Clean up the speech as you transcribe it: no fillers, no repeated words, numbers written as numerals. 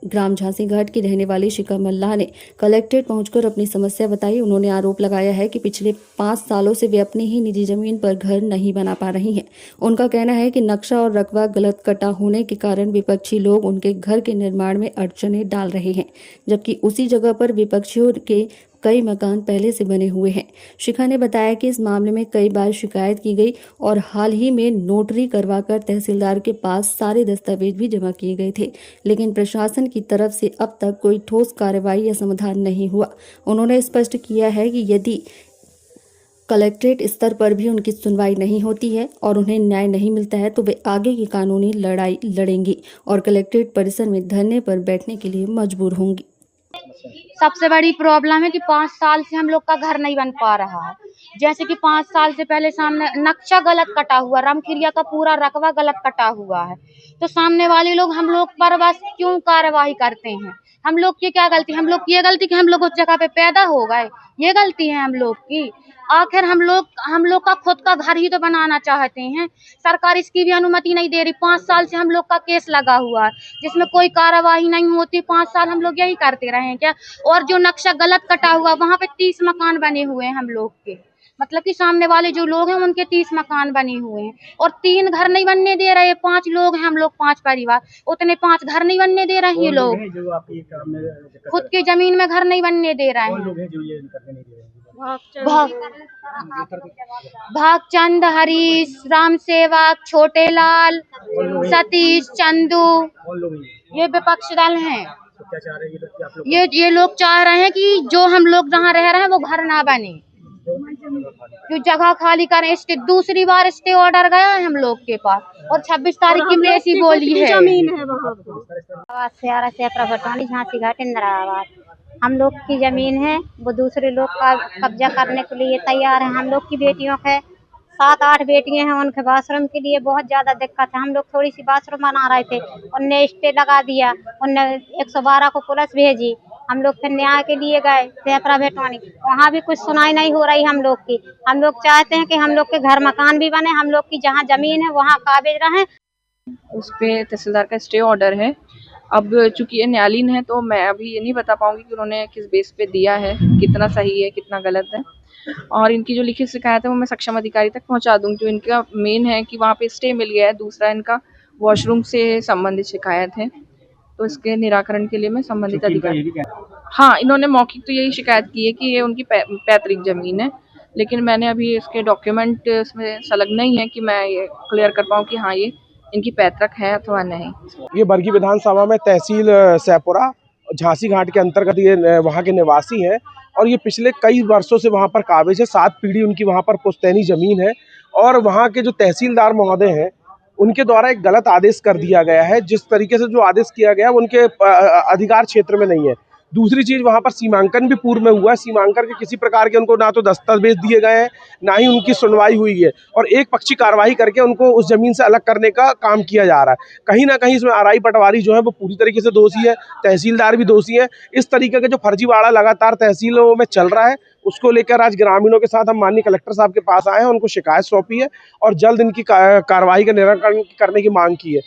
ग्राम झांसी घाट की रहने वाली शिखा मल्लाह ने कलेक्ट्रेट पहुंचकर अपनी समस्या बताई। उन्होंने आरोप लगाया है कि पिछले 5 सालों से वे अपनी ही निजी जमीन पर घर नहीं बना पा रही हैं। उनका कहना है कि नक्शा और रकबा गलत कटा होने के कारण विपक्षी लोग उनके घर के निर्माण में अड़चनें डाल रहे हैं, जबकि उसी जगह पर विपक्षियों के कई मकान पहले से बने हुए हैं। शिखा ने बताया कि इस मामले में कई बार शिकायत की गई और हाल ही में नोटरी करवाकर तहसीलदार के पास सारे दस्तावेज भी जमा किए गए थे, लेकिन प्रशासन की तरफ से अब तक कोई ठोस कार्रवाई या समाधान नहीं हुआ। उन्होंने स्पष्ट किया है कि यदि कलेक्ट्रेट स्तर पर भी उनकी सुनवाई नहीं होती है और उन्हें न्याय नहीं मिलता है तो वे आगे की कानूनी लड़ाई लड़ेंगी और कलेक्ट्रेट परिसर में धरने पर बैठने के लिए मजबूर होंगी। सबसे बड़ी प्रॉब्लम है कि 5 साल से हम लोग का घर नहीं बन पा रहा है। जैसे कि 5 साल से पहले सामने नक्शा गलत कटा हुआ, रामखिरिया का पूरा रकबा गलत कटा हुआ है, तो सामने वाले लोग हम लोग पर बस क्यों कार्यवाही करते हैं? हम लोग की क्या गलती? हम लोग की ये गलती कि हम लोग उस जगह पे पैदा हो गए, ये गलती है हम लोग की। आखिर हम लोग का खुद का घर ही तो बनाना चाहते हैं। सरकार इसकी भी अनुमति नहीं दे रही। 5 साल से हम लोग का केस लगा हुआ है जिसमें कोई कार्यवाही नहीं होती। 5 साल हम लोग यही करते रहे हैं क्या? और जो नक्शा गलत कटा हुआ वहाँ पे 30 मकान बने हुए हैं हम लोग के, मतलब कि सामने वाले जो लोग हैं उनके 30 मकान बने हुए हैं और 3 घर नहीं बनने दे रहे। 5 लोग हैं हम लोग, 5 परिवार, उतने 5 घर नहीं बनने दे रहे हैं ये लोग। खुद की जमीन में घर नहीं बनने दे रहे हैं। भागचंद, हरीश, राम सेवक, छोटे लाल, सतीश, चंदू, ये विपक्ष दल हैं। ये लोग चाह रहे हैं कि जो हम लोग जहाँ रह रहे हैं वो घर ना बने, जो जगह खाली करें। इसके दूसरी बार स्टे ऑर्डर गया है हम लोग के पास और 26 तारीख की पेशी बोली है। झांसी घाट इंदिराबाद हम लोग की जमीन है, वो दूसरे लोग का कब्जा करने के लिए तैयार है। हम लोग की बेटियों के 7-8 बेटियां हैं, उनके बाथरूम के लिए बहुत ज्यादा दिक्कत है। हम लोग थोड़ी सी बाथरूम बना रहे थे, उनने स्टे लगा दिया, उनने 112 को पुलिस भेजी। हम लोग फिर न्याय के लिए गए सेपरा भेटवानी, वहाँ भी कुछ सुनाई नहीं हो रही हम लोग की। हम लोग चाहते हैं कि हम लोग के घर मकान भी बने, हम लोग की जहाँ जमीन है वहाँ काबिज रहे। उस पे तहसीलदार का स्टे ऑर्डर है। अब चूंकि ये न्यायालयीन है तो मैं अभी ये नहीं बता पाऊंगी कि उन्होंने किस बेस पे दिया है, कितना सही है कितना गलत है। और इनकी जो लिखित शिकायत है वो मैं सक्षम अधिकारी तक पहुंचा दूंगी। जो इनका मेन है कि वहाँ पे स्टे मिल गया है, दूसरा इनका वॉशरूम से संबंधित शिकायत है, तो इसके निराकरण के लिए मैं संबंधित अधिकारी। हाँ, इन्होंने मौखिक तो यही शिकायत की है कि ये उनकी पैतृक जमीन है, लेकिन मैंने अभी इसके डॉक्यूमेंट इसमें संलग्न नहीं है कि मैं ये क्लियर कर पाऊँ कि हाँ ये इनकी पैतृक है अथवा नहीं। ये बरगी विधानसभा में तहसील सैपुरा झांसी घाट के अंतर्गत ये वहाँ के निवासी हैं और ये पिछले कई वर्षों से वहाँ पर काबिज है। 7 पीढ़ी उनकी वहाँ पर पुश्तैनी जमीन है और वहाँ के जो तहसीलदार महोदय हैं उनके द्वारा एक गलत आदेश कर दिया गया है। जिस तरीके से जो आदेश किया गया है उनके अधिकार क्षेत्र में नहीं है। दूसरी चीज, वहाँ पर सीमांकन भी पूर्व में हुआ है। सीमांकन के किसी प्रकार के उनको ना तो दस्तावेज दिए गए हैं, ना ही उनकी सुनवाई हुई है और एक पक्षी कार्रवाई करके उनको उस जमीन से अलग करने का काम किया जा रहा है। कहीं ना कहीं इसमें आरआई पटवारी जो है वो पूरी तरीके से दोषी है, तहसीलदार भी दोषी है। इस तरीके का जो फर्जीवाड़ा लगातार तहसीलों में चल रहा है उसको लेकर आज ग्रामीणों के साथ हम माननीय कलेक्टर साहब के पास आए हैं, उनको शिकायत सौंपी है और जल्द इनकी कार्रवाई का निराकरण करने की मांग की है।